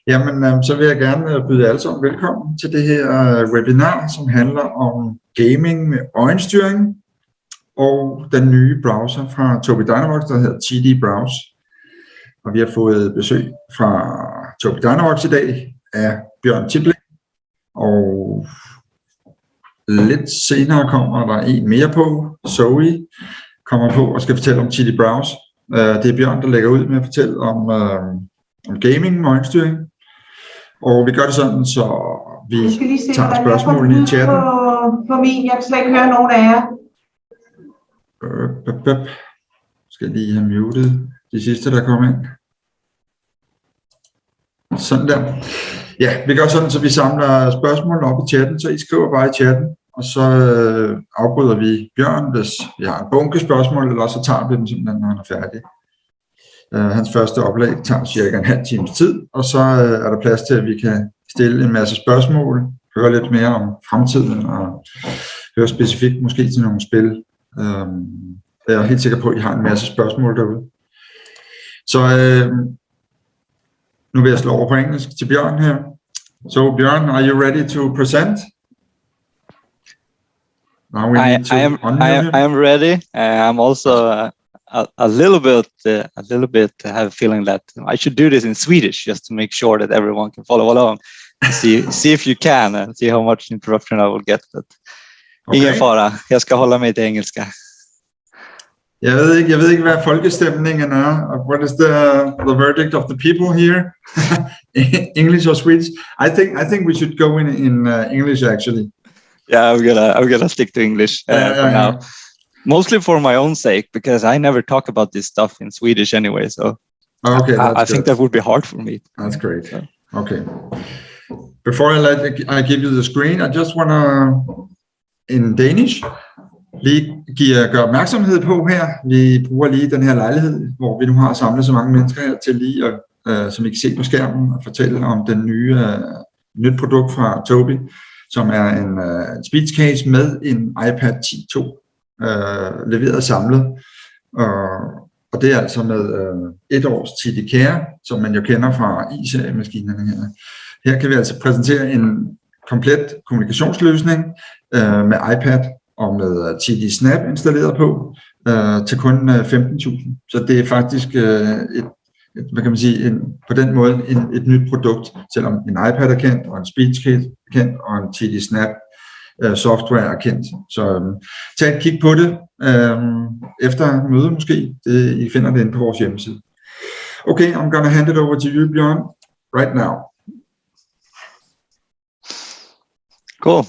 Jamen, så vil jeg gerne byde alle sammen velkommen til det her webinar, som handler om gaming med øjenstyring og den nye browser fra Tobii Dynavox, der hedder TD Browse. Og vi har fået besøg fra Tobii Dynavox i dag af Bjørn Tibling, og lidt senere kommer der en mere på. Zoe kommer på og skal fortælle om TD Browse. Det er Bjørn, der lægger ud med at fortælle om gaming med øjenstyring. Og vi gør det sådan, så vi tager spørgsmålene i chatten. På min, jeg kan slet ikke høre nogen af jer. Skal lige have muted de sidste, der kommer ind. Sådan der. Ja, vi gør sådan, så vi samler spørgsmålene op i chatten, så I skriver bare i chatten, og så afbryder vi Bjørn, hvis vi har en bunke spørgsmål, eller så tager vi dem simpelthen, når han er færdig. Hans første oplag tager cirka en halv times tid, og så er der plads til, at vi kan stille en masse spørgsmål, høre lidt mere om fremtiden, og høre specifikt måske til nogle spil. Jeg er helt sikker på, at I har en masse spørgsmål derude. Så nu vil jeg slå over på engelsk til Bjørn her. So Bjørn, are you ready to present? I am ready. I'm also a little bit have a feeling that I should do this in Swedish just to make sure that everyone can follow along. See if you can and see how much interruption I will get. But okay. Ingen fara, jag ska hålla mig till engelska. Jeg ved ikke hvad folkestemningen er. What is the verdict of the people here? English or Swedish? I think we should go in English actually. Yeah, I'm gonna stick to English for now. Mostly for my own sake, because I never talk about this stuff in Swedish anyway. So okay, I think that would be hard for me. That's great. Okay. Before I give you the screen, I just want to, in Danish, lige gøre opmærksomhed på her. Vi bruger lige den her lejlighed, hvor vi nu har samlet så mange mennesker her til lige, som I kan se på skærmen, og fortælle om den nyt produkt fra Tobii, som er en speech case med en iPad 10.2. Leveret samlet, og det er altså med et års TD Care, som man jo kender fra i-seriemaskinerne her. Her kan vi altså præsentere en komplet kommunikationsløsning med iPad og med TD Snap installeret på til kun 15.000. Så det er faktisk hvad kan man sige, på den måde et nyt produkt, selvom en iPad er kendt, og en speech case er kendt, og en TD Snap software er kendt. Så tag et kig på det efter mødet måske. I finder det inde på vores hjemmeside. Okay, I'm gonna hand it over to you, Bjørn, right now. Cool.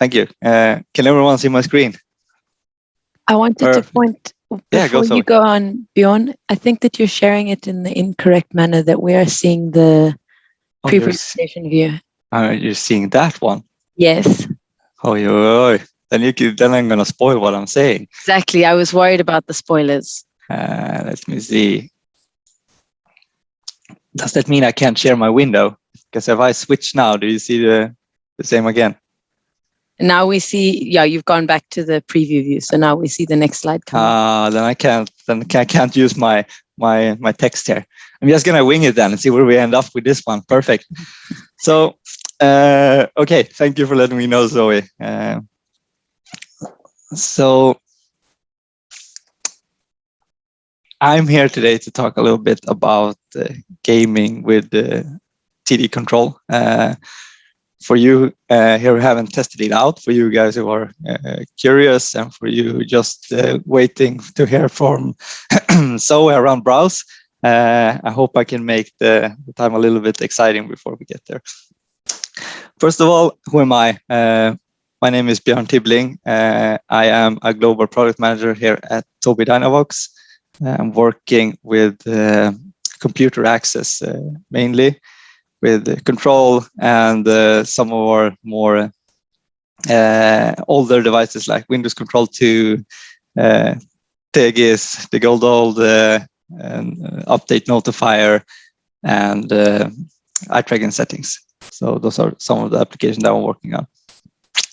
Thank you. Can everyone see my screen? I wanted to point before you go on, Bjørn. I think that you're sharing it in the incorrect manner. That we are seeing the pre-presentation view. You're seeing that one. Yes. Oh, then I'm gonna spoil what I'm saying. Exactly. I was worried about the spoilers. Let me see. Does that mean I can't share my window? Because if I switch now, do you see the same again? Now we see. Yeah, you've gone back to the preview view, so now we see the next slide coming. Then I can't. Then I can't use my text here. I'm just gonna wing it then and see where we end up with this one. Perfect. So. Okay, thank you for letting me know, Zoe. So I'm here today to talk a little bit about gaming with TD control. For you here who haven't tested it out, for you guys who are curious, and for you just waiting to hear from Zoe around Browse, I hope I can make the time a little bit exciting before we get there. First of all, who am I? My name is Bjørn Tibling. I am a global product manager here at Tobii Dynavox. I'm working with computer access mainly, with control and some of our more older devices like Windows Control 2, Tegis, the old update notifier, and eye tracking settings. So those are some of the applications that I'm working on.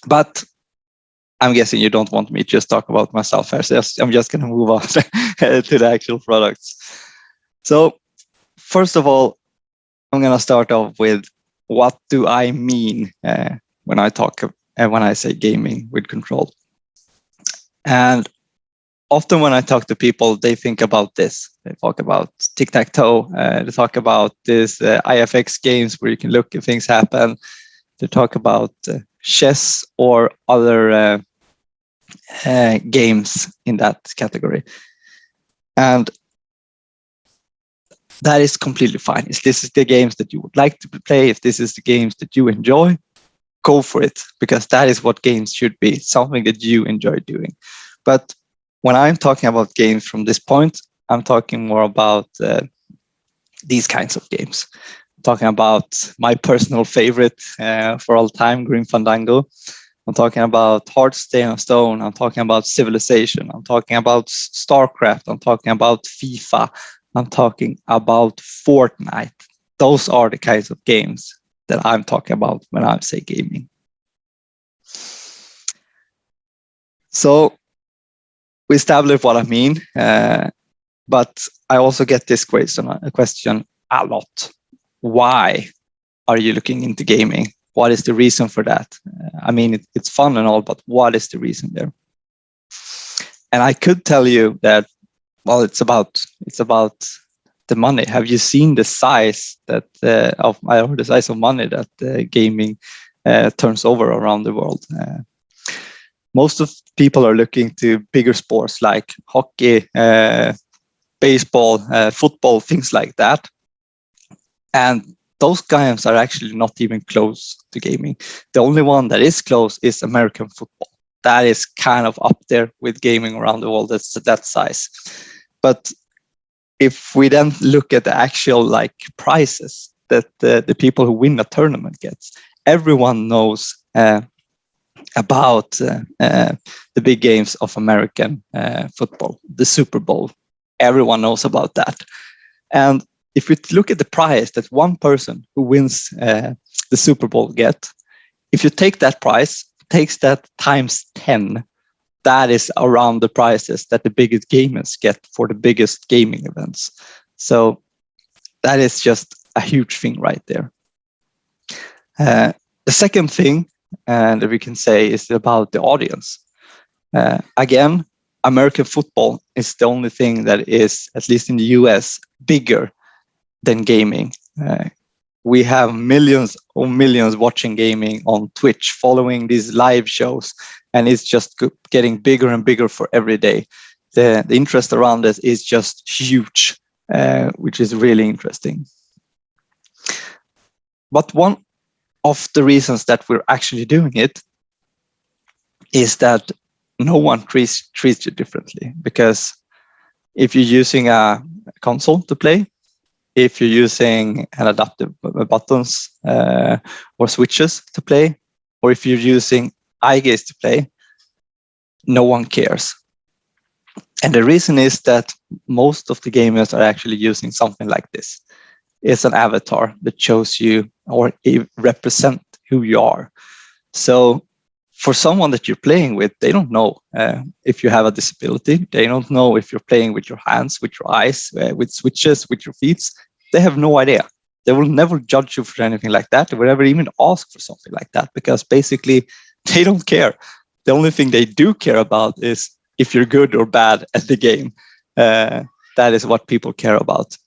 But I'm guessing you don't want me to just talk about myself first. I'm just going to move on to the actual products. So first of all, I'm going to start off with what do I mean when I say gaming with control. And often when I talk to people, they think about this. They talk about tic-tac-toe. They talk about this IFX games where you can look and things happen. They talk about chess or other games in that category. And that is completely fine. If this is the games that you would like to play, if this is the games that you enjoy, go for it, because that is what games should be, something that you enjoy doing. But when I'm talking about games from this point, I'm talking more about these kinds of games. I'm talking about my personal favorite for all time, Grim Fandango. I'm talking about Hearthstone. I'm talking about Civilization. I'm talking about StarCraft. I'm talking about FIFA. I'm talking about Fortnite. Those are the kinds of games that I'm talking about when I say gaming. So we established what I mean, but I also get this question a lot. Why are you looking into gaming? What is the reason for that? I mean, it's fun and all, but what is the reason there? And I could tell you that, well, it's about the money. Have you seen the size the size of money that gaming turns over around the world? Most of people are looking to bigger sports like hockey, baseball, football, things like that. And those games are actually not even close to gaming. The only one that is close is American football. That is kind of up there with gaming around the world. That's that size. But if we then look at the actual prizes that the people who win a tournament gets, everyone knows about the big games of American football, the Super Bowl. Everyone knows about that. And if we look at the prize that one person who wins the Super Bowl gets, if you take that prize, takes that times 10, that is around the prizes that the biggest gamers get for the biggest gaming events. So that is just a huge thing right there. The second thing that we can say is about the audience. Again, American football is the only thing that is, at least in the US, bigger than gaming. We have millions watching gaming on Twitch, following these live shows, and it's just getting bigger and bigger for every day. The interest around this is just huge, which is really interesting. But one of the reasons that we're actually doing it is that no one treats you differently, because if you're using a console to play, if you're using an adaptive buttons or switches to play, or if you're using eye gaze to play, no one cares. And the reason is that most of the gamers are actually using something like this. It's an avatar that shows you or represent who you are. So for someone that you're playing with, they don't know if you have a disability. They don't know if you're playing with your hands, with your eyes, with switches, with your feet. They have no idea. They will never judge you for anything like that. They will never even ask for something like that, because basically they don't care. The only thing they do care about is if you're good or bad at the game. That is what people care about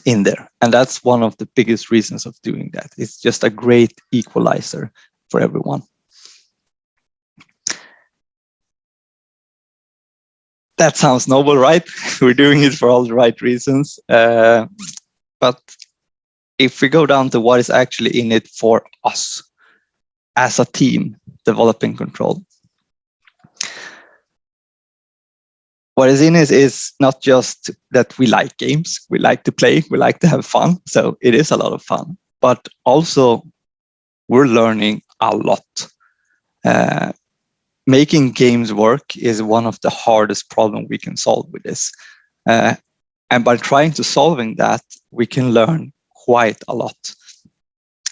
in there. And that's one of the biggest reasons of doing that. It's just a great equalizer for everyone. That sounds noble, right? We're doing it for all the right reasons. But if we go down to what is actually in it for us as a team developing Control, what is in it is not just that we like games, we like to play, we like to have fun. So it is a lot of fun, but also we're learning a lot. Making games work is one of the hardest problems we can solve with this. And by trying to solving that, we can learn quite a lot.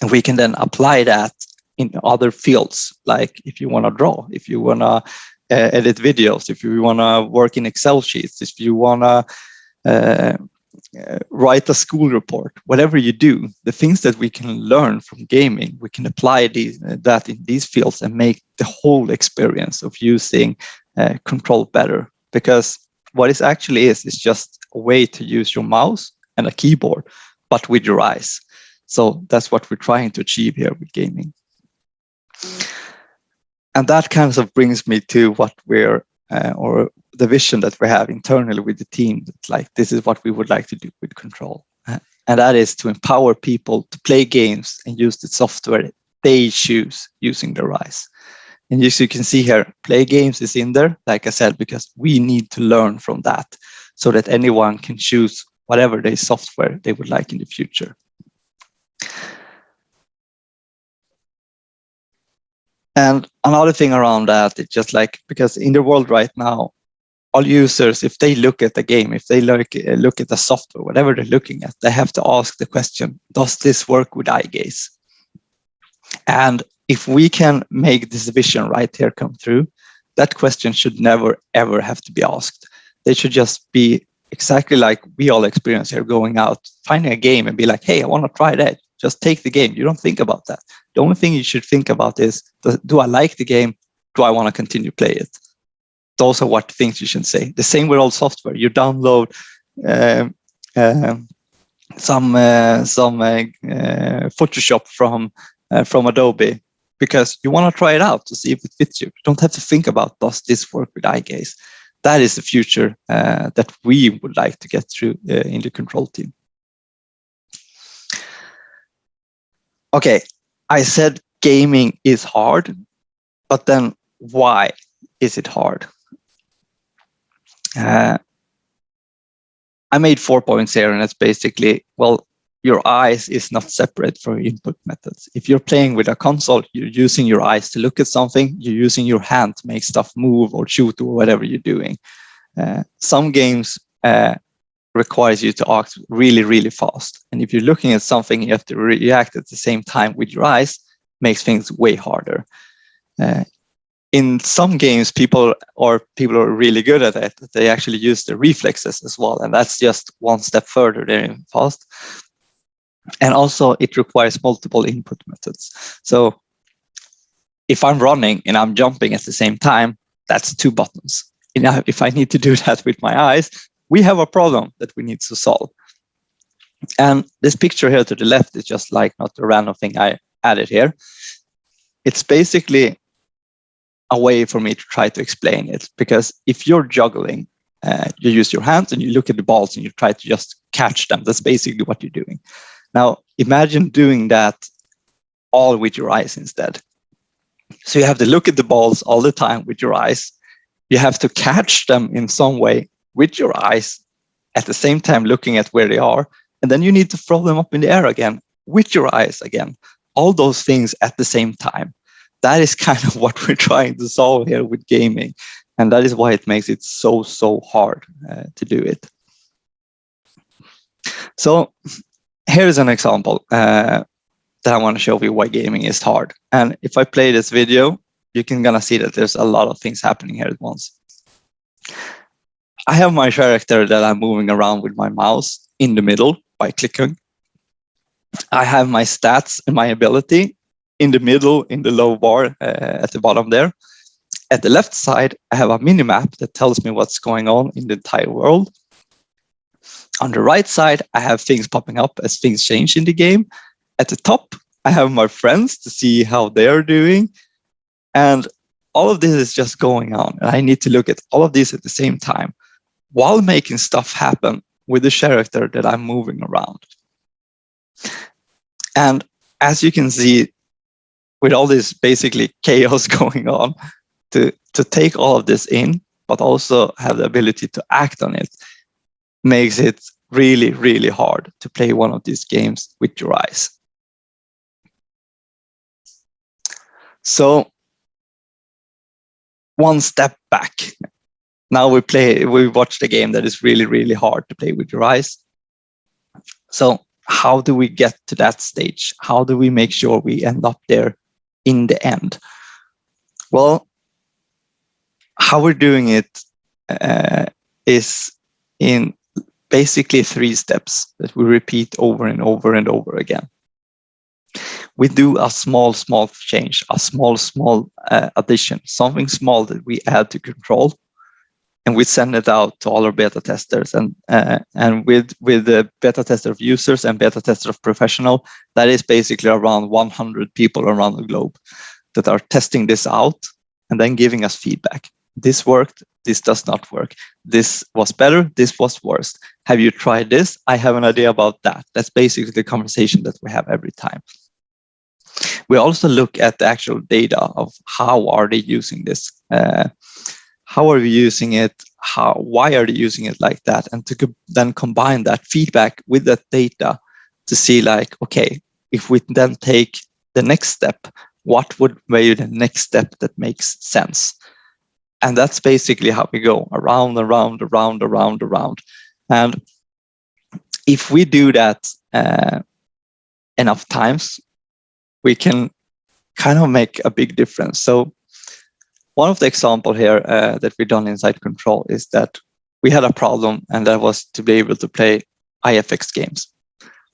And we can then apply that in other fields, like if you want to draw, if you want to edit videos, if you want to work in Excel sheets, if you want to write a school report, whatever you do, the things that we can learn from gaming, we can apply that in these fields and make the whole experience of using control better. Because what it actually is just a way to use your mouse and a keyboard, but with your eyes. So that's what we're trying to achieve here with gaming. And that kind of brings me to what we're, or the vision that we have internally with the team. That's like, this is what we would like to do with control. And that is to empower people to play games and use the software they choose using their eyes. And as you can see here, play games is in there, like I said, because we need to learn from that so that anyone can choose whatever their software they would like in the future. And another thing around that, it's just like, because in the world right now, all users, if they look at the game, if they look at the software, whatever they're looking at, they have to ask the question, does this work with eye gaze? And if we can make this vision right here come through, that question should never, ever have to be asked. They should just be exactly like we all experience here, going out, finding a game and be like, hey, I want to try that. Just take the game. You don't think about that. The only thing you should think about is, do I like the game? Do I want to continue to play it? Those are what things you should say. The same with all software. You download some Photoshop from Adobe because you want to try it out to see if it fits you. You don't have to think about, does this work with eye gaze? That is the future that we would like to get through in the control team. Okay, I said gaming is hard, but then why is it hard? I made 4 points here, and it's basically, well, your eyes is not separate from your input methods. If you're playing with a console, you're using your eyes to look at something, you're using your hand to make stuff move or shoot or whatever you're doing. Some games requires you to act really, really fast. And if you're looking at something, you have to react at the same time with your eyes, makes things way harder. In some games, people are really good at it. They actually use the reflexes as well. And that's just one step further there in fast. And also it requires multiple input methods. So if I'm running and I'm jumping at the same time, that's 2 buttons. And if I need to do that with my eyes, we have a problem that we need to solve. And this picture here to the left is just like not a random thing I added here. It's basically a way for me to try to explain it, because if you're juggling, you use your hands and you look at the balls and you try to just catch them. That's basically what you're doing. Now, imagine doing that all with your eyes instead. So you have to look at the balls all the time with your eyes. You have to catch them in some way with your eyes, at the same time looking at where they are. And then you need to throw them up in the air again with your eyes again. All those things at the same time. That is kind of what we're trying to solve here with gaming. And that is why it makes it so, so hard to do it. So here's an example that I want to show you why gaming is hard. And if I play this video, you can gonna see that there's a lot of things happening here at once. I have my character that I'm moving around with my mouse in the middle by clicking. I have my stats and my ability in the middle, in the low bar at the bottom there. At the left side, I have a mini-map that tells me what's going on in the entire world. On the right side, I have things popping up as things change in the game. At the top, I have my friends to see how they're doing. And all of this is just going on. And I need to look at all of these at the same time while making stuff happen with the character that I'm moving around. And as you can see, with all this basically chaos going on, to take all of this in, but also have the ability to act on it, makes it really, really hard to play one of these games with your eyes. So one step back. Now we watched a game that is really, really hard to play with your eyes. So how do we get to that stage? How do we make sure we end up there in the end? Well, how we're doing it is in basically 3 steps that we repeat over and over and over again. We do a small change, a small addition, something small that we add to control, and we send it out to all our beta testers. And with the beta tester of users and beta tester of professional, that is basically around 100 people around the globe that are testing this out and then giving us feedback. This worked, this does not work. This was better, this was worse. Have you tried this? I have an idea about that. That's basically the conversation that we have every time. We also look at the actual data of how are they using this? How are we using it? Why are they using it like that? And to then combine that feedback with that data to see like, okay, if we then take the next step, what would be the next step that makes sense? And that's basically how we go around. And if we do that enough times, we can kind of make a big difference. So one of the examples here that we've done inside Control is that we had a problem, and that was to be able to play IFX games.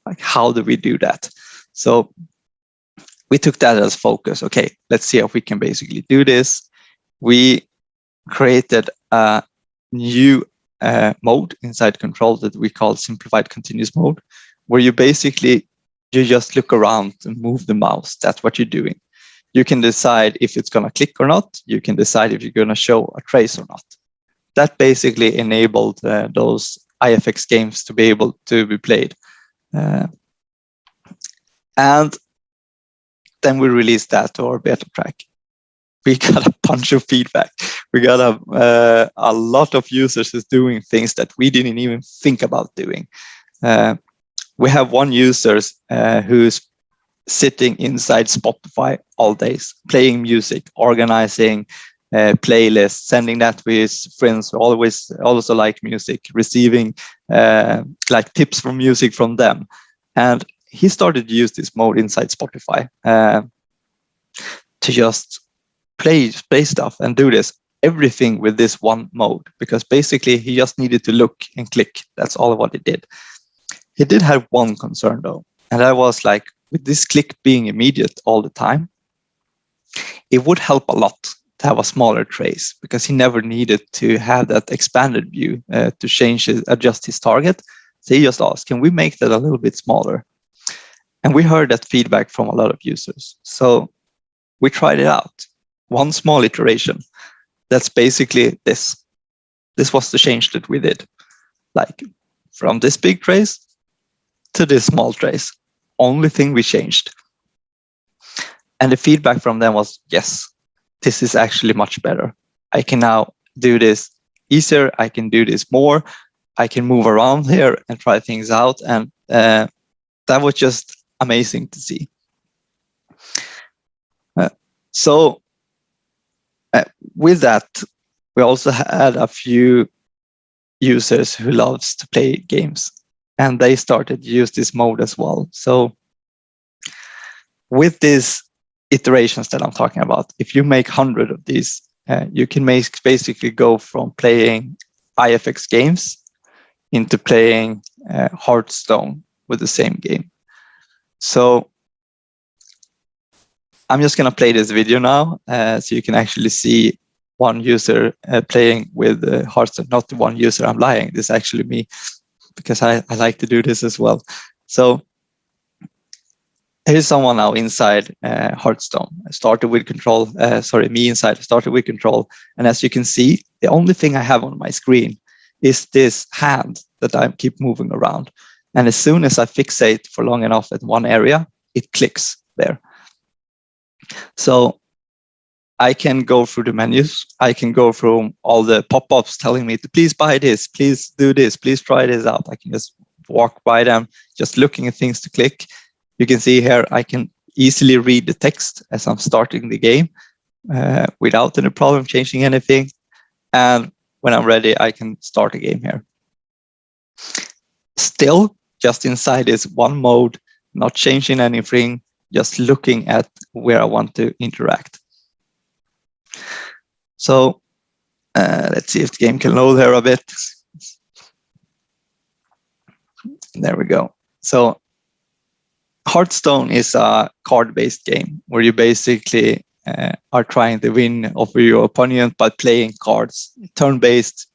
Like, how do we do that? So we took that as focus. Okay, let's see if we can basically do this. We created a new mode inside Control that we call Simplified Continuous Mode, where you just look around and move the mouse. That's what you're doing. You can decide if it's going to click or not. You can decide if you're going to show a trace or not. That basically enabled those IFX games to be able to be played. And then we released that to our beta track. We got a bunch of feedback. We got a lot of users is doing things that we didn't even think about doing. We have one user who's sitting inside Spotify all days, playing music, organizing playlists, sending that to his friends who always also like music, receiving like tips from music from them. And he started to use this mode inside Spotify to just play stuff and do this, everything with this one mode, because basically he just needed to look and click. That's all what he did. He did have one concern though, and that was like, with this click being immediate all the time, it would help a lot to have a smaller trace, because he never needed to have that expanded view to adjust his target. So he just asked, can we make that a little bit smaller? And we heard that feedback from a lot of users. So we tried it out. One small iteration. That's basically this. This was the change that we did. Like from this big trace to this small trace. Only thing we changed. And the feedback from them was, yes, this is actually much better. I can now do this easier. I can do this more. I can move around here and try things out. And that was just amazing to see. With that, we also had a few users who loves to play games, and they started to use this mode as well. So with these iterations that I'm talking about, if you make 100 of these, you can basically go from playing IFX games into playing Hearthstone with the same game. So I'm just going to play this video now, so you can actually see one user playing with Hearthstone. Not the one user, I'm lying. This is actually me, because I like to do this as well. So here's someone now inside Hearthstone. I started with Control. Me inside. I started with Control, and as you can see, the only thing I have on my screen is this hand that I keep moving around. And as soon as I fixate for long enough at one area, it clicks there. So I can go through the menus. I can go through all the pop-ups telling me to please buy this, please do this, please try this out. I can just walk by them, just looking at things to click. You can see here, I can easily read the text as I'm starting the game without any problem changing anything. And when I'm ready, I can start a game here. Still, just inside this one mode, not changing anything, just looking at where I want to interact. So let's see if the game can load here a bit. There we go. So Hearthstone is a card-based game where you basically are trying to win over your opponent by playing cards, turn-based.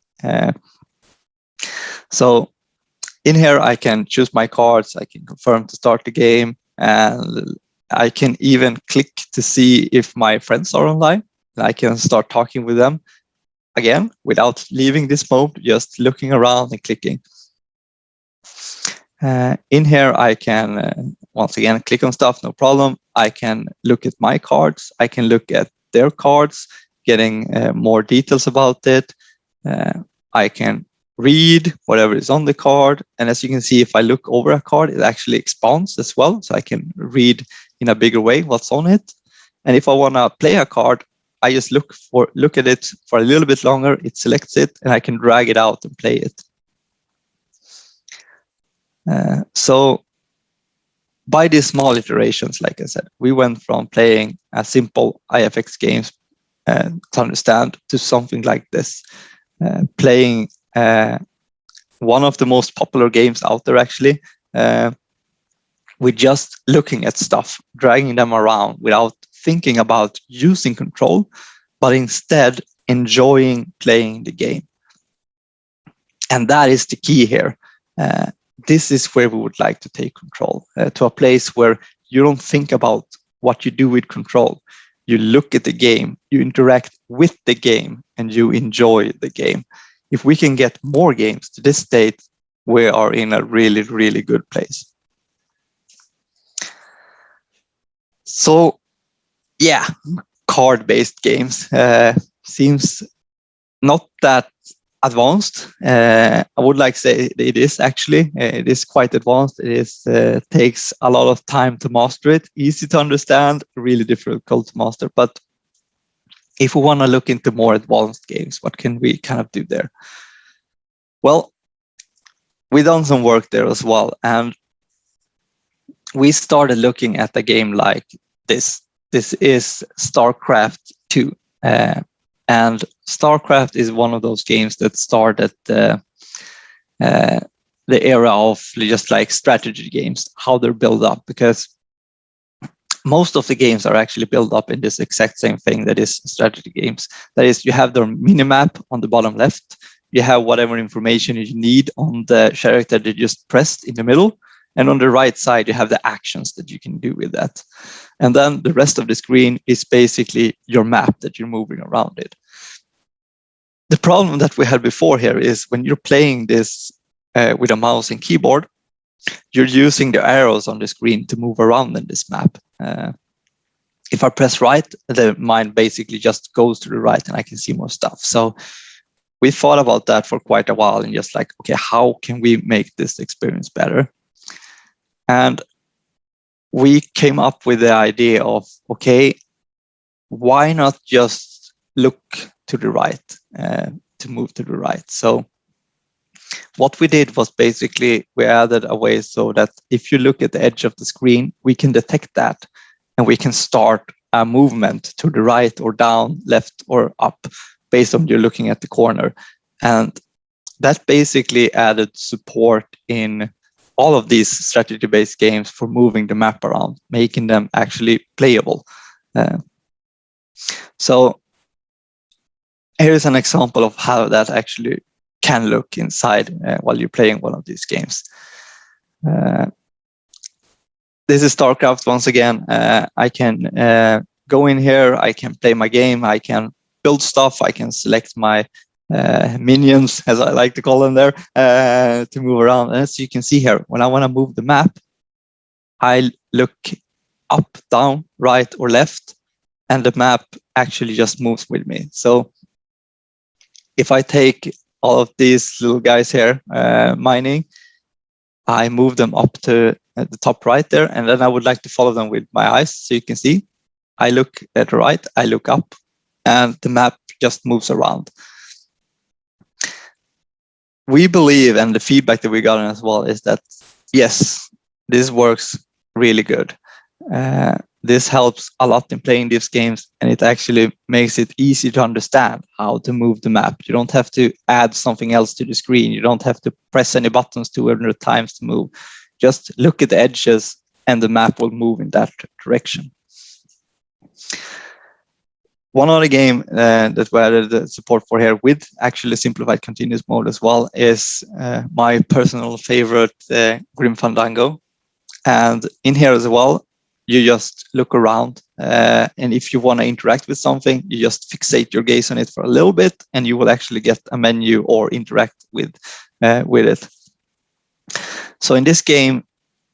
So in here, I can choose my cards. I can confirm to start the game, and I can even click to see if my friends are online. I can start talking with them again without leaving this mode, just looking around and clicking. In here, I can once again click on stuff, no problem. I can look at my cards. I can look at their cards, getting more details about it. I can read whatever is on the card. And as you can see, if I look over a card, it actually expands as well. So I can read in a bigger way what's on it. And if I want to play a card, I just look at it for a little bit longer. It selects it, and I can drag it out and play it. So by these small iterations, like I said, we went from playing a simple IFX games to understand to something like this, playing one of the most popular games out there, actually, with just looking at stuff, dragging them around without thinking about using control, but instead enjoying playing the game. And that is the key here. This is where we would like to take control, to a place where you don't think about what you do with control. You look at the game, you interact with the game, and you enjoy the game. If we can get more games to this state, we are in a really, really good place. So, yeah, card-based games seems not that advanced. I would like to say it is actually. It is quite advanced. It is takes a lot of time to master it. Easy to understand, really difficult to master. But if we want to look into more advanced games, what can we kind of do there? Well, we done some work there as well, and we started looking at a game like this. This is StarCraft 2. And StarCraft is one of those games that started the era of just like strategy games, how they're built up, because most of the games are actually built up in this exact same thing that is strategy games. That is, you have their minimap on the bottom left, you have whatever information you need on the character that you just pressed in the middle, and on the right side, you have the actions that you can do with that. And then the rest of the screen is basically your map that you're moving around it. The problem that we had before here is when you're playing this with a mouse and keyboard, you're using the arrows on the screen to move around in this map. If I press right, the mine basically just goes to the right and I can see more stuff. So we thought about that for quite a while and just like, okay, how can we make this experience better? And we came up with the idea of, okay, why not just look to the right, to move to the right? So what we did was basically we added a way so that if you look at the edge of the screen, we can detect that and we can start a movement to the right or down, left or up based on you looking at the corner. And that basically added support in all of these strategy-based games for moving the map around, making them actually playable. So here's an example of how that actually can look inside while you're playing one of these games. This is StarCraft once again. I can go in here, I can play my game, I can build stuff, I can select my minions, as I like to call them there, to move around. And as you can see here, when I want to move the map, I look up, down, right, or left, and the map actually just moves with me. So if I take all of these little guys here, mining, I move them up to the top right there, and then I would like to follow them with my eyes. So you can see, I look at the right, I look up, and the map just moves around. We believe, and the feedback that we got as well, is that yes, this works really good. This helps a lot in playing these games, and it actually makes it easy to understand how to move the map. You don't have to add something else to the screen. You don't have to press any buttons 200 times to move. Just look at the edges and the map will move in that direction. One other game that we added the support for here with actually simplified continuous mode as well is my personal favorite, Grim Fandango. And in here as well, you just look around, and if you want to interact with something, you just fixate your gaze on it for a little bit, and you will actually get a menu or interact with it. So in this game,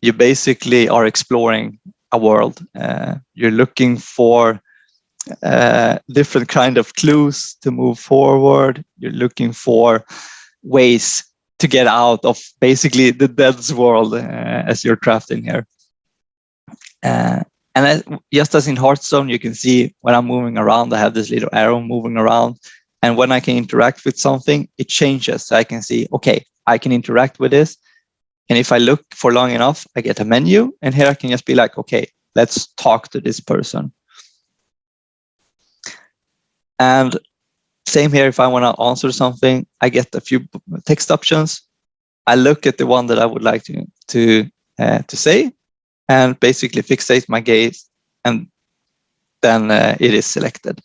you basically are exploring a world. You're looking for different kind of clues to move forward. You're looking for ways to get out of basically the dead's world as you're trapped in here. And just as in Hearthstone, you can see when I'm moving around, I have this little arrow moving around. And when I can interact with something, it changes. So I can see, okay, I can interact with this. And if I look for long enough, I get a menu. And here I can just be like, okay, let's talk to this person. And same here, if I want to answer something, I get a few text options. I look at the one that I would like to say, and basically fixate my gaze, and then it is selected.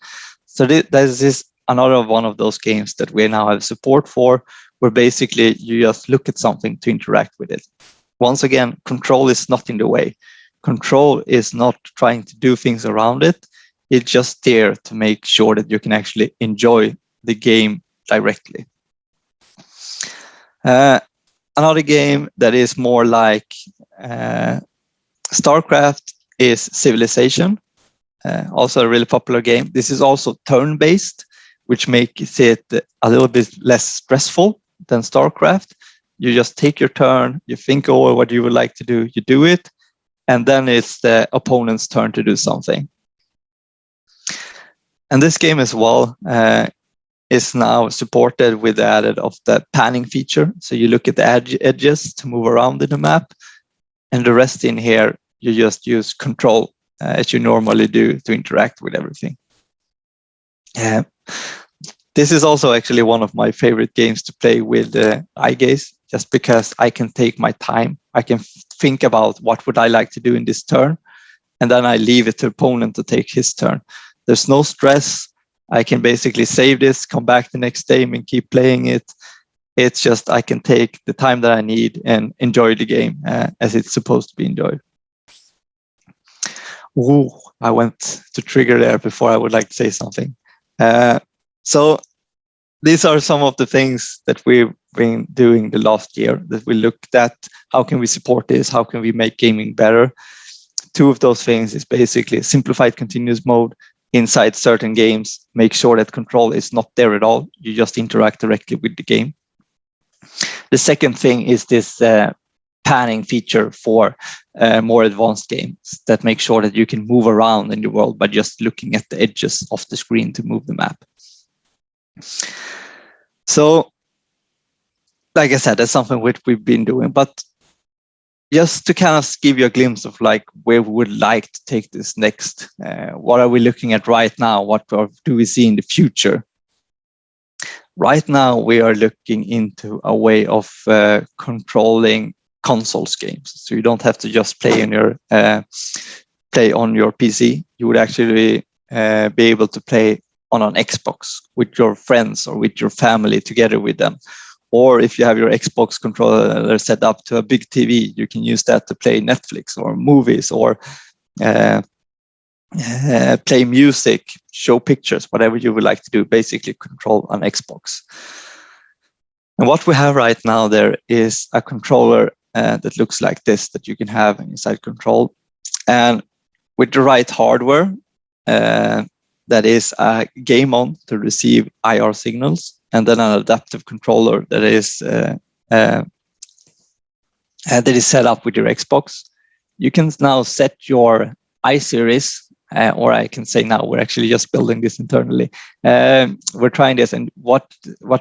So this is another one of those games that we now have support for, where basically you just look at something to interact with it. Once again, control is not in the way. Control is not trying to do things around it. It's just there to make sure that you can actually enjoy the game directly. Another game that is more like StarCraft is Civilization, also a really popular game. This is also turn-based, which makes it a little bit less stressful than StarCraft. You just take your turn, you think over what you would like to do, you do it, and then it's the opponent's turn to do something. And this game as well is now supported with the added of the panning feature. So you look at the edges to move around in the map, and the rest in here, you just use control as you normally do to interact with everything. This is also actually one of my favorite games to play with eye gaze, just because I can take my time. I can think about what would I like to do in this turn, and then I leave it to the opponent to take his turn. There's no stress. I can basically save this, come back the next day and keep playing it. It's just I can take the time that I need and enjoy the game as it's supposed to be enjoyed. Ooh, I went to trigger there before I would like to say something. So these are some of the things that we've been doing the last year that we looked at. How can we support this? How can we make gaming better? Two of those things is basically simplified continuous mode inside certain games. Make sure that control is not there at all. You just interact directly with the game. The second thing is this panning feature for more advanced games that make sure that you can move around in the world by just looking at the edges of the screen to move the map. So, like I said, that's something which we've been doing, but just to kind of give you a glimpse of like where we would like to take this next. What are we looking at right now? What do we see in the future? Right now, we are looking into a way of controlling consoles games. So you don't have to just play on your PC. You would actually be able to play on an Xbox with your friends or with your family together with them. Or if you have your Xbox controller set up to a big TV, you can use that to play Netflix or movies or play music, show pictures, whatever you would like to do, basically control an Xbox. And what we have right now there is a controller that looks like this that you can have inside Control. And with the right hardware, that is a game on to receive IR signals, and then an adaptive controller that is set up with your Xbox. You can now set your iSeries, or I can say now we're actually just building this internally. We're trying this, and what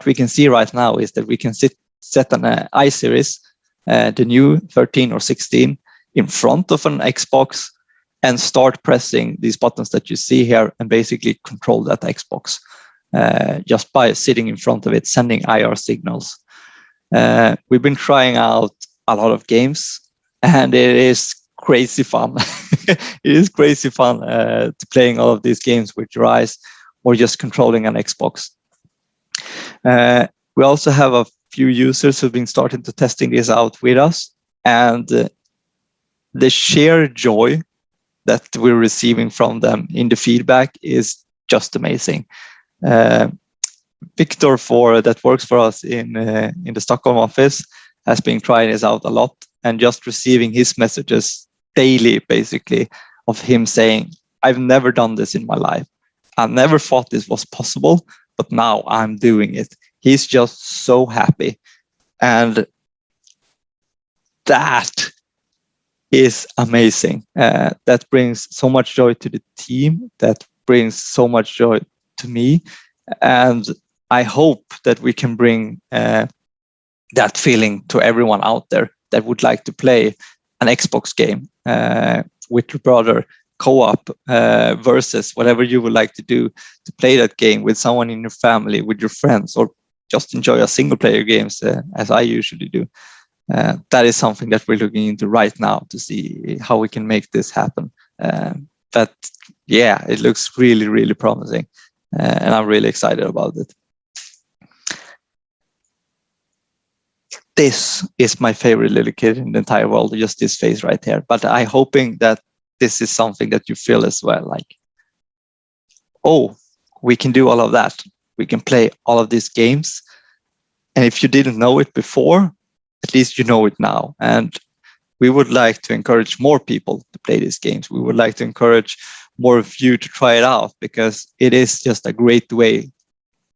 we can see right now is that we can set an iSeries, the new 13 or 16, in front of an Xbox, and start pressing these buttons that you see here and basically control that Xbox just by sitting in front of it, sending IR signals. We've been trying out a lot of games, and it is crazy fun. It is crazy fun to playing all of these games with your eyes or just controlling an Xbox. We also have a few users who've been starting to testing this out with us, and the sheer joy that we're receiving from them in the feedback is just amazing. Victor, that works for us in the Stockholm office, has been trying this out a lot, and just receiving his messages daily, basically, of him saying, "I've never done this in my life. I never thought this was possible, but now I'm doing it." He's just so happy, and that is amazing. That brings so much joy to the team. That brings so much joy to me, and I hope that we can bring that feeling to everyone out there that would like to play an Xbox game with your brother, co-op versus whatever you would like to do, to play that game with someone in your family, with your friends, or just enjoy a single player games as I usually do. That is something that we're looking into right now to see how we can make this happen. But yeah, it looks really, really promising, and I'm really excited about it. This is my favorite little kid in the entire world, just this face right here. But I'm hoping that this is something that you feel as well, like, oh, we can do all of that. We can play all of these games. And if you didn't know it before, at least you know it now. And we would like to encourage more people to play these games. We would like to encourage more of you to try it out, because it is just a great way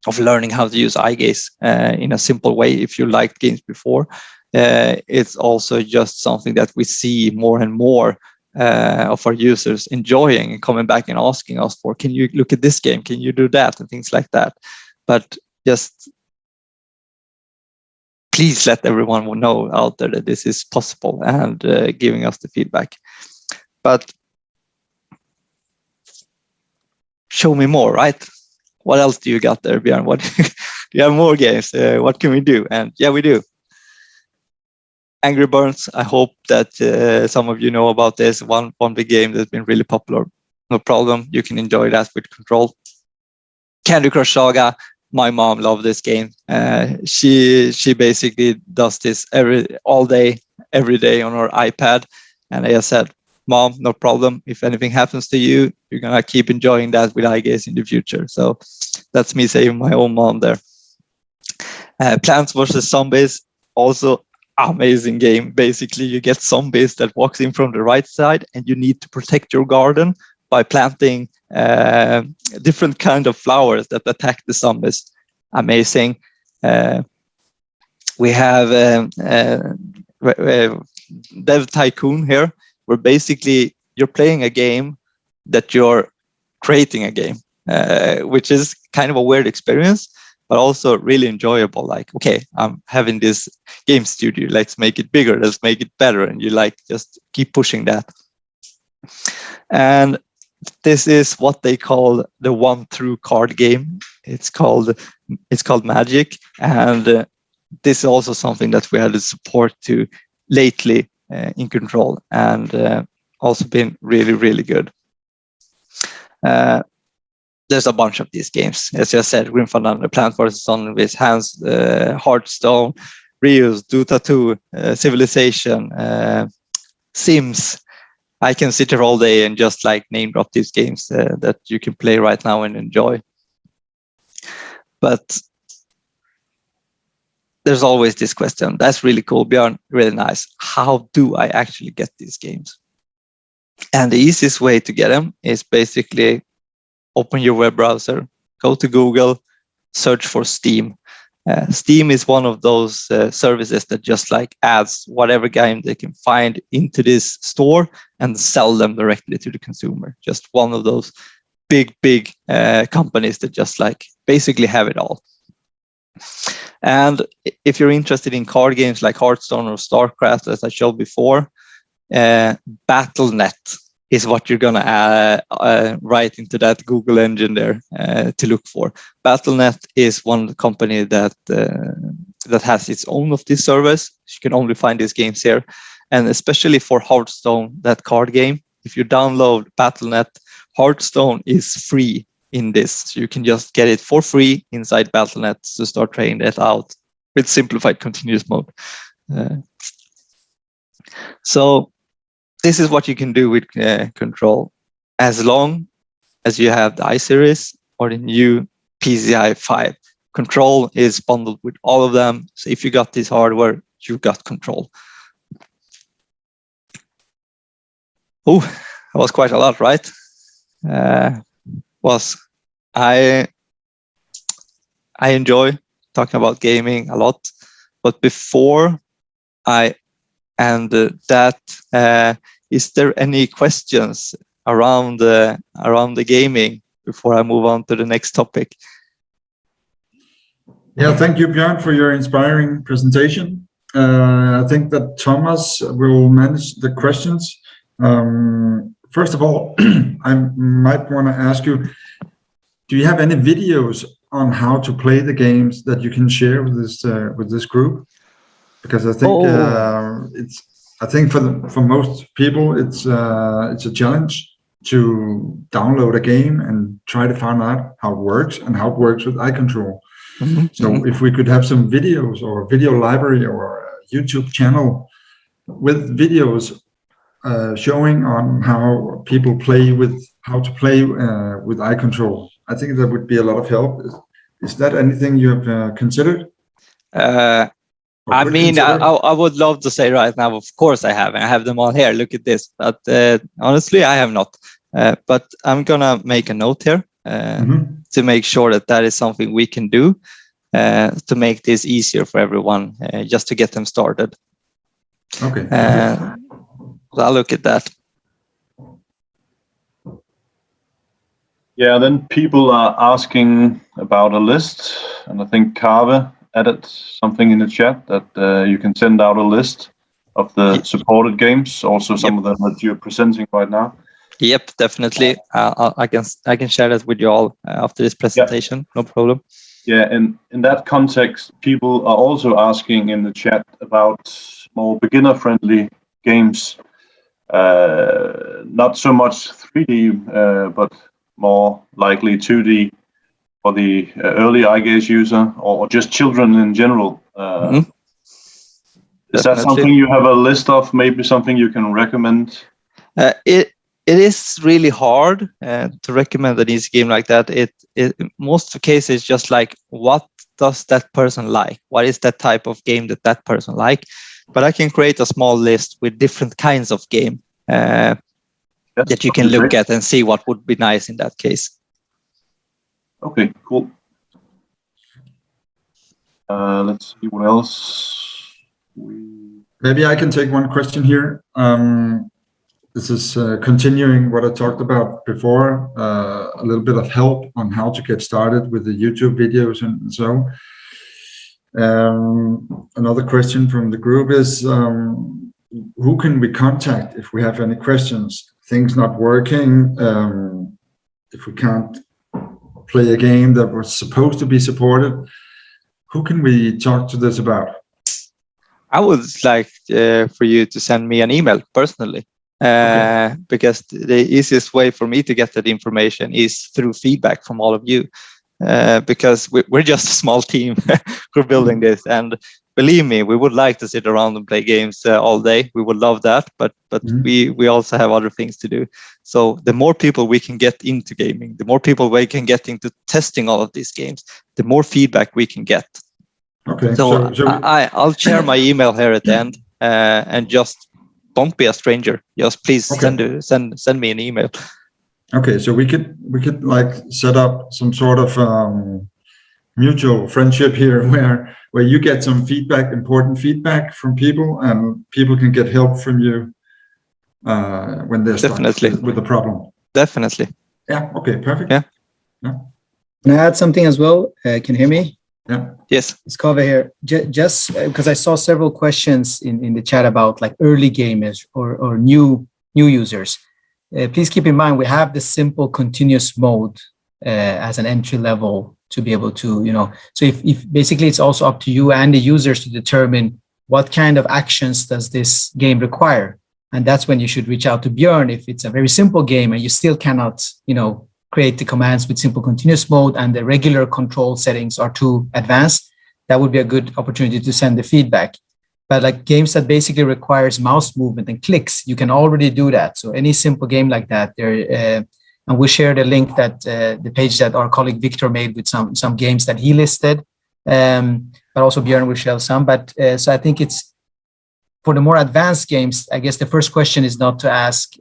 of learning how to use eye gaze in a simple way. If you liked games before, it's also just something that we see more and more of our users enjoying and coming back and asking us for, can you look at this game? Can you do that? And things like that. But just please let everyone know out there that this is possible, and giving us the feedback. But show me more, right? What else do you got there, Björn? What do you have more games? What can we do? And yeah, we do. Angry Birds. I hope that some of you know about this. One big game that's been really popular. No problem. You can enjoy that with control. Candy Crush Saga. My mom loved this game. She basically does this all day, every day on her iPad. And I said, Mom, no problem. If anything happens to you, you're going to keep enjoying that with eye gaze in the future. So that's me saving my own mom there. Plants vs. Zombies, also amazing game. Basically, you get zombies that walks in from the right side, and you need to protect your garden by planting different kind of flowers that attack the zombies. Amazing. We have Dev Tycoon here, where basically you're playing a game that you're creating a game, which is kind of a weird experience, but also really enjoyable. Like, okay, I'm having this game studio. Let's make it bigger. Let's make it better. And you like just keep pushing that. And this is what they call the one-through card game. It's called Magic, and this is also something that we had the support to lately in Control, and also been really, really good. There's a bunch of these games, as I said: Grim Fandango, Plant vs. Zombies, Hearthstone, Rios, Dota 2, Civilization, Sims. I can sit here all day and just like name drop these games that you can play right now and enjoy. But there's always this question. That's really cool, Björn, really nice. How do I actually get these games? And the easiest way to get them is basically open your web browser, go to Google, search for Steam. Steam is one of those services that just like adds whatever game they can find into this store and sell them directly to the consumer. Just one of those big companies that just like basically have it all. And if you're interested in card games like Hearthstone or StarCraft, as I showed before, Battle.net is what you're gonna write into that Google engine there to look for. Battle.net is one company that has its own of this service. You can only find these games here, and especially for Hearthstone, that card game. If you download Battle.net, Hearthstone is free in this, so you can just get it for free inside Battle.net to start trying that out with simplified continuous mode. So this is what you can do with Control, as long as you have the i-Series or the new PCI 5. Control is bundled with all of them. So if you got this hardware, you got Control. Oh, that was quite a lot, right? I enjoy talking about gaming a lot, but before I end that, is there any questions around the gaming before I move on to the next topic? Yeah, thank you, Björn, for your inspiring presentation. I think that Thomas will manage the questions. First of all, I might want to ask you, do you have any videos on how to play the games that you can share with this group? Because I think I think for most people it's a challenge to download a game and try to find out how it works and how it works with eye control. Mm-hmm. So if we could have some videos or a video library or a YouTube channel with videos showing on how people play with eye control, I think that would be a lot of help. Is that anything you have considered? I mean, I would love to say right now, of course I have. I have them all here. Look at this. But honestly, I have not. But I'm going to make a note here to make sure that is something we can do to make this easier for everyone, just to get them started. Okay. So I'll look at that. Yeah, then people are asking about a list, and I think Kave added something in the chat that you can send out a list of the supported games, also some of them that you're presenting right now. Yep, definitely. I can share that with you all after this presentation. No problem. Yeah, and in that context, people are also asking in the chat about more beginner-friendly games. Not so much 3D, but more likely 2D for the early eye gaze user, or just children in general. Is that something you have a list of? Maybe something you can recommend? It is really hard to recommend an easy game like that. Most of the cases, just like, what does that person like? What is that type of game that person like? But I can create a small list with different kinds of game that you can look at and see what would be nice in that case. Okay, cool. Let's see what else. Maybe I can take one question here. This is continuing what I talked about before, a little bit of help on how to get started with the YouTube videos and so. Another question from the group is, who can we contact if we have any questions? Things not working, if we can't play a game that was supposed to be supported, who can we talk to this about? I would like for you to send me an email personally. Because the easiest way for me to get that information is through feedback from all of you, because we're just a small team who're building this, and believe me, we would like to sit around and play games all day. We would love that, but we also have other things to do. So the more people we can get into gaming, the more people we can get into testing all of these games, the more feedback we can get. Okay. So I'll share my email here at the end, and just don't be a stranger. Just please send me an email. Okay, so we could like set up some sort of mutual friendship here, where you get some feedback, important feedback from people, and people can get help from you when they're stuck with the problem. Definitely. Yeah. Okay. Perfect. Yeah. Can I add something as well? Can you hear me? Yeah. Yes. It's Kave here. Just because I saw several questions in the chat about like early gamers or new users. please keep in mind we have the simple continuous mode as an entry level to be able to, so if basically it's also up to you and the users to determine what kind of actions does this game require. And that's when you should reach out to Björn if it's a very simple game and you still cannot, create the commands with simple continuous mode and the regular control settings are too advanced. That would be a good opportunity to send the feedback. But like games that basically requires mouse movement and clicks, you can already do that. So any simple game like that, and we share the link that the page that our colleague Victor made with some games that he listed, but also Björn will share some. But so I think it's for the more advanced games. I guess the first question is not to ask,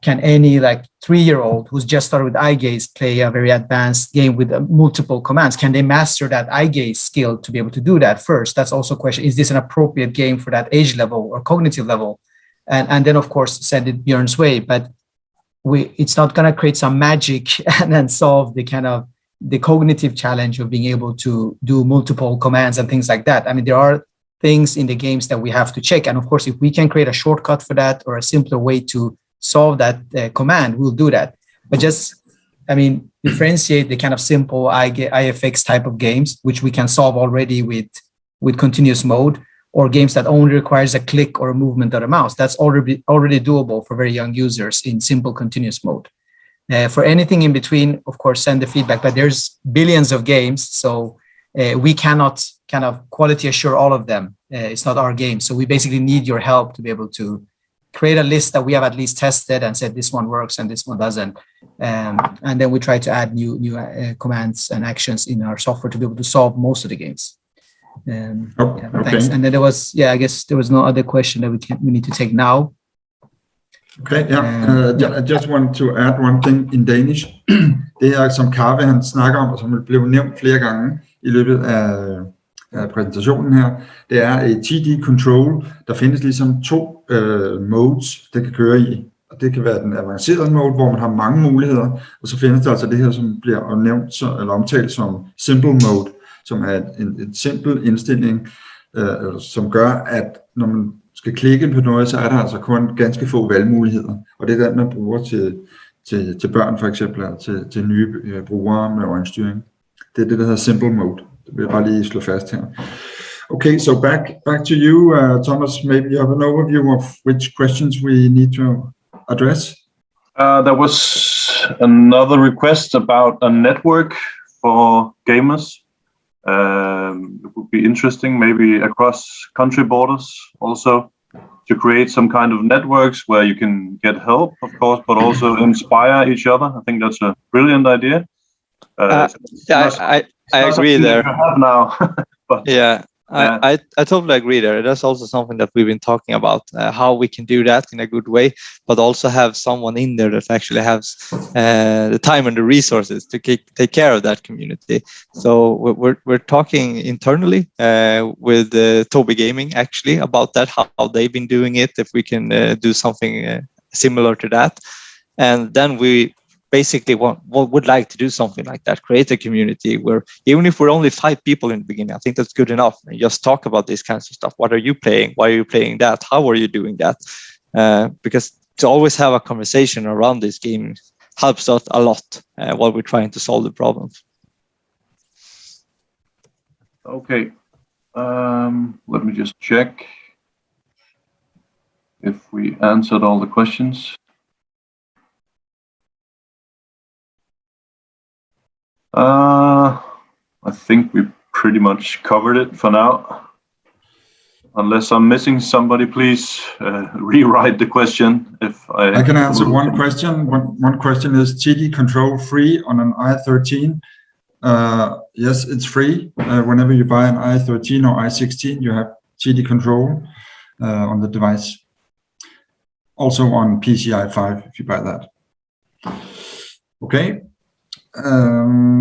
can any 3-year-old who's just started with eye gaze play a very advanced game with multiple commands? Can they master that eye gaze skill to be able to do that first? That's also a question. Is this an appropriate game for that age level or cognitive level? And then, of course, send it Björn's way. But it's not going to create some magic and then solve the cognitive challenge of being able to do multiple commands and things like that. I mean, there are things in the games that we have to check. And of course, if we can create a shortcut for that or a simpler way to solve that command, we'll do that. But differentiate the kind of simple IFX type of games, which we can solve already with continuous mode, or games that only requires a click or a movement of the mouse. That's already doable for very young users in simple continuous mode. For anything in between, of course, send the feedback, but there's billions of games, so we cannot kind of quality assure all of them. It's not our game. So we basically need your help to be able to create a list that we have at least tested and said this one works and this one doesn't. And then we try to add new commands and actions in our software to be able to solve most of the games. Okay. Thanks. And then there was, I guess there was no other question that we need to take now. Okay, I just want to add one thing in Danish. Det som Kave han snakker om, og som blev nævnt flere gange i løbet af præsentationen her, det er et TD Control. Der findes ligesom 2 modes, det kan køre i. Og det kan være den avancerede mode, hvor man har mange muligheder, og så findes der altså det her, som bliver nævnt eller omtalt som Simple Mode, som er en simpel indstilling, som gør, at når man skal klikke på noget, så er der altså kun ganske få valgmuligheder. Og det er den, man bruger til børn for eksempel, eller til nye brugere med øjenstyring. Det er det, der hedder Simple Mode. Det vil jeg bare lige slå fast her. Okay, so back to you, Thomas. Maybe you have an overview of which questions we need to address. There was another request about a network for gamers. It would be interesting, maybe across country borders also, to create some kind of networks where you can get help, of course, but also inspire each other. I think that's a brilliant idea. I agree there. Now. But, I totally agree there. That's also something that we've been talking about, how we can do that in a good way, but also have someone in there that actually has the time and the resources to take care of that community. So we're talking internally with Tobii Gaming actually about that, how they've been doing it, if we can do something similar to that. And then we basically would like to do something like that, create a community where even if we're only 5 people in the beginning, I think that's good enough. And just talk about these kinds of stuff. What are you playing? Why are you playing that? How are you doing that? Because to always have a conversation around this game helps us a lot while we're trying to solve the problems. Okay, let me just check if we answered all the questions. I think we pretty much covered it for now. Unless I'm missing somebody, please rewrite the question. If I can answer one question. One question is TD Control free on an i13? Yes, it's free. Whenever you buy an i13 or i16, you have TD Control on the device. Also on PCI 5 if you buy that. Okay.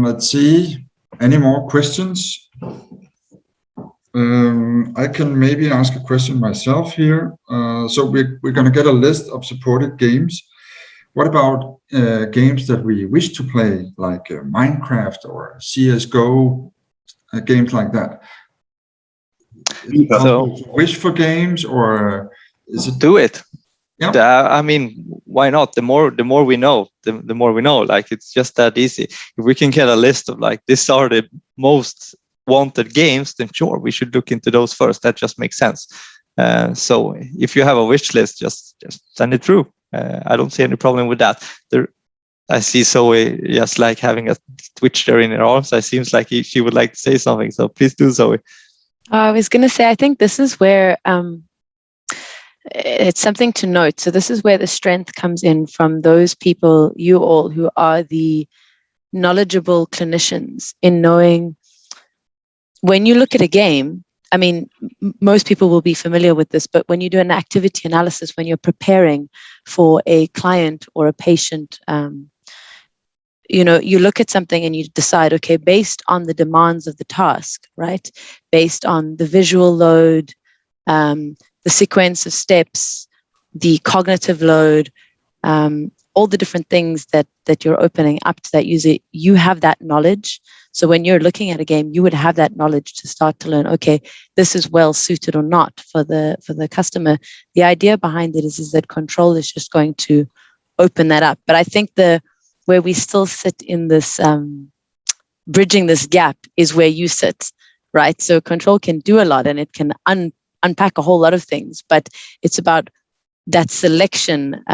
Let's see, any more questions? I can maybe ask a question myself here. So we're going to get a list of supported games. What about games that we wish to play, like Minecraft or CSGO, games like that? Is it possible to wish for games, or is it? Do it. I mean, why not? The more we know, the more we know. Like, it's just that easy. If we can get a list of like, these are the most wanted games, then sure, we should look into those first. That just makes sense. So if you have a wish list, just send it through. I don't see any problem with that. I see Zoe just like having a twitch there in her arms. It seems like she would like to say something. So please do, Zoe. I was going to say, I think this is where it's something to note. So this is where the strength comes in from those people, you all, who are the knowledgeable clinicians in knowing when you look at a game. I mean, most people will be familiar with this, but when you do an activity analysis, when you're preparing for a client or a patient, you look at something and you decide, okay, based on the demands of the task, right? Based on the visual load, the sequence of steps, the cognitive load, all the different things that you're opening up to that user, you have that knowledge. So when you're looking at a game, you would have that knowledge to start to learn, okay, this is well suited or not for the customer. The idea behind it is that control is just going to open that up. But I think where we still sit in this bridging this gap is where you sit, right? So control can do a lot and it can unpack a whole lot of things, but it's about that selection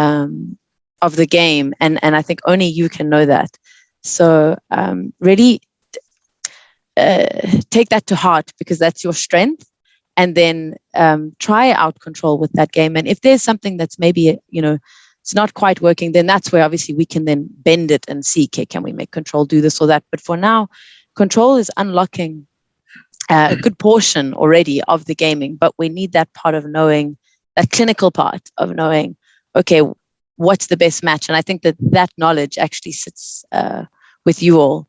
of the game, and I think only you can know that. So really take that to heart, because that's your strength, and then try out control with that game. And if there's something that's maybe it's not quite working, then that's where obviously we can then bend it and see, okay, can we make control do this or that? But for now, control is unlocking a good portion already of the gaming, but we need that part of knowing, that clinical part of knowing, okay, what's the best match? And I think that knowledge actually sits with you all.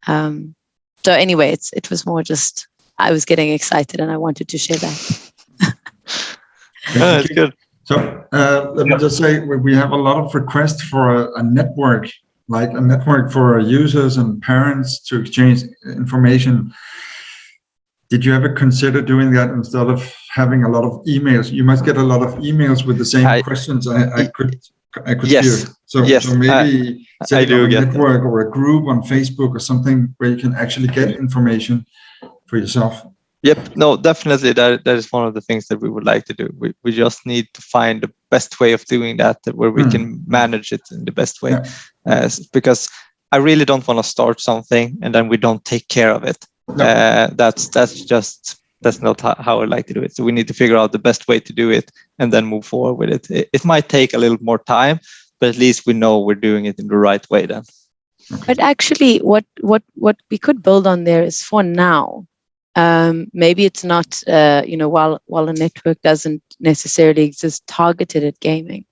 So anyway, it was more just, I was getting excited and I wanted to share that. That's good. So let me just say, we have a lot of requests for a network, like a network for users and parents to exchange information. Did you ever consider doing that instead of having a lot of emails? You must get a lot of emails with the same questions. I could yes. hear. So maybe setting up a network that, or a group on Facebook or something where you can actually get information for yourself. Yep, no, definitely. That is one of the things that we would like to do. We just need to find the best way of doing that, where we can manage it in the best way. Yeah. Because I really don't want to start something and then we don't take care of it. No. That's not how I like to do it. So we need to figure out the best way to do it and then move forward with it. It might take a little more time, but at least we know we're doing it in the right way then. But actually, what we could build on there is, for now, maybe it's not, while a network doesn't necessarily exist targeted at gaming,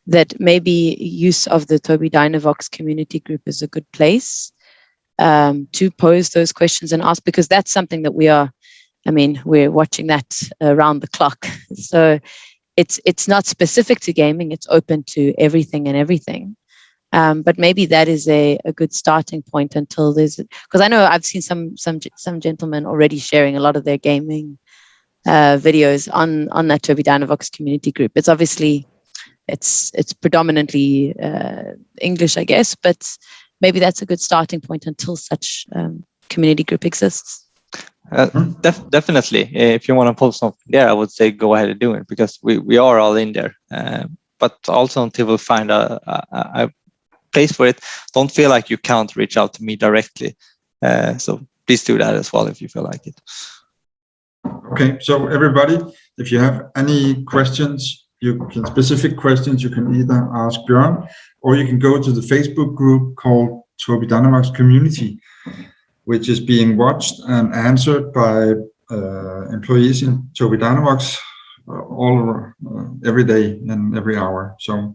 that maybe use of the Tobii Dynavox community group is a good place to pose those questions and ask, because that's something that we're watching that around the clock. So it's not specific to gaming, it's open to everything and everything. But maybe that is a good starting point until there's, because I know I've seen some gentlemen already sharing a lot of their gaming videos on that Tobii Dynavox community group. It's obviously it's predominantly English, I guess, but maybe that's a good starting point until such community group exists. Definitely, if you want to post something there, I would say go ahead and do it, because we are all in there. But also until we find a place for it, don't feel like you can't reach out to me directly. So please do that as well if you feel like it. Okay, so everybody, if you have any questions, specific questions, you can either ask Björn, or you can go to the Facebook group called Tobii Dynavox Community, which is being watched and answered by employees in Tobii Dynavox all over, every day and every hour. So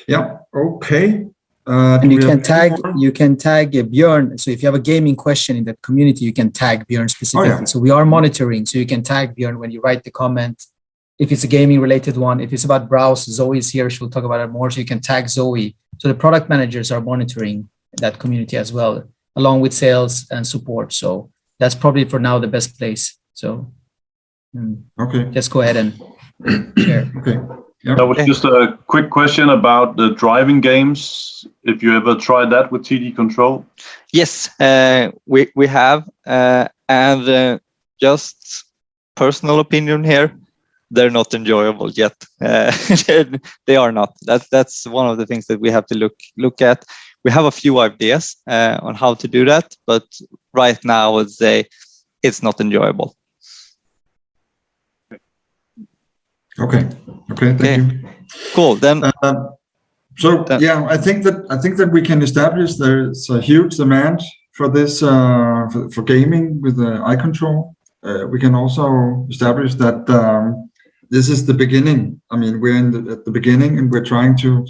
yeah, okay. And you can tag Björn. So if you have a gaming question in that community, you can tag Björn specifically. Oh, yeah. So we are monitoring. So you can tag Björn when you write the comment. If it's a gaming related one, if it's about browse, Zoe is here. She'll talk about it more. So you can tag Zoe. So the product managers are monitoring that community as well, along with sales and support. So that's probably for now the best place. So okay, just go ahead and share. Okay. Yeah. That was just a quick question about the driving games. If you ever tried that with TD Control? Yes, we have, and just personal opinion here, they're not enjoyable yet. They are not. That's one of the things that we have to look at. We have a few ideas on how to do that, but right now I would say it's not enjoyable. Okay. Thank you. Cool. Then Yeah, I think that we can establish there's a huge demand for this for gaming with the eye control. We can also establish that this is the beginning. I mean, we're at the beginning, and we're trying to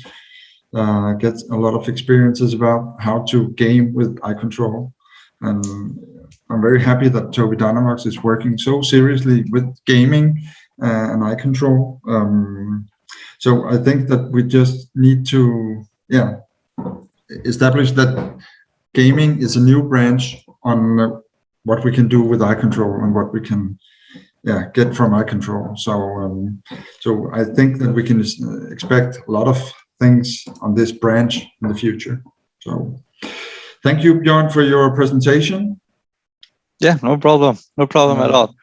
get a lot of experiences about how to game with eye control. And I'm very happy that Tobii Dynavox is working so seriously with gaming and eye control. So I think that we just need to, establish that gaming is a new branch on what we can do with eye control and what we can, get from eye control. So I think that we can expect a lot of things on this branch in the future. So thank you, Björn, for your presentation. yeah, no problem at all.